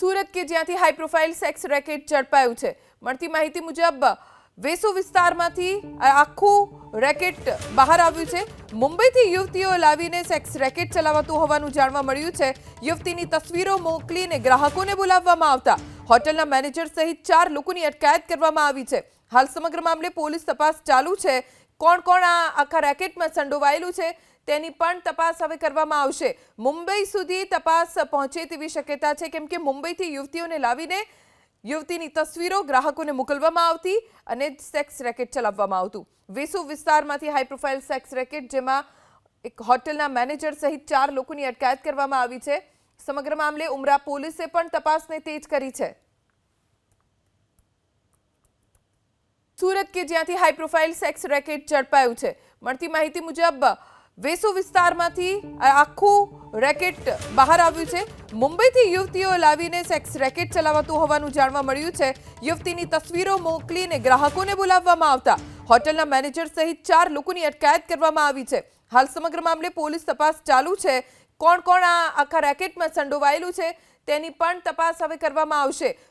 સુરત કે જ્યાંથી high profile sex racket ઝડપાયું છે। મળતી માહિતી મુજબ વેસુ વિસ્તારમાંથી આખું રેકેટ બહાર આવ્યું છે। મુંબઈથી યુવતીઓ લાવીને સેક્સ રેકેટ ચલાવતું હોવાનું જાણવા મળ્યું છે। યુવતીની તસવીરો મોકલીને ગ્રાહકોને બોલાવવામાં આવતા હોટલના મેનેજર સહિત 4 લોકોની અટકાયત કરવામાં આવી છે। હાલ સમગ્ર મામલે પોલીસ તપાસ ચાલુ છે। કોણ કોણ આ આખા રેકેટમાં સંડોવાયેલું છે તેની પણ તપાસ હવે કરવામાં આવશે। મુંબઈ સુધી તપાસ પહોંચે તેવી શક્યતા છે કેમ કે મુંબઈથી યુવતીઓને લાવીને યુવતીની તસવીરો ગ્રાહકોને મોકલવામાં આવતી અને સેક્સ રેકેટ ચલાવવામાં આવતું। વેસુ વિસ્તારમાંથી હાઈ પ્રોફાઇલ સેક્સ રેકેટ જેમાં એક હોટલના મેનેજર સહિત 4 લોકોની અટકાયત કરવામાં આવી છે। સમગ્ર મામલે ઉમરા પોલીસે પણ તપાસને તેજ કરી છે। સુરત કે જ્યાંથી હાઈ પ્રોફાઇલ સેક્સ રેકેટ ઝડપાયું છે। મળતી માહિતી મુજબ વેસુ વિસ્તારમાંથી આખું રેકેટ બહાર આવ્યું છે। મુંબઈથી યુવતીઓ લાવીને સેક્સ રેકેટ ચલાવતું હોવાનું જાણવા મળ્યું છે। યુવતીની તસવીરો મોકલીને ગ્રાહકોને બોલાવવામાં આવતા હોટલના મેનેજર સહિત 4 લોકોની અટકાયત કરવામાં આવી છે। હાલ સમગ્ર મામલે પોલીસ તપાસ ચાલુ છે। કોણ કોણ આ આખા રેકેટમાં સંડોવાયેલું છે તેની પણ તપાસ હવે કરવામાં આવશે।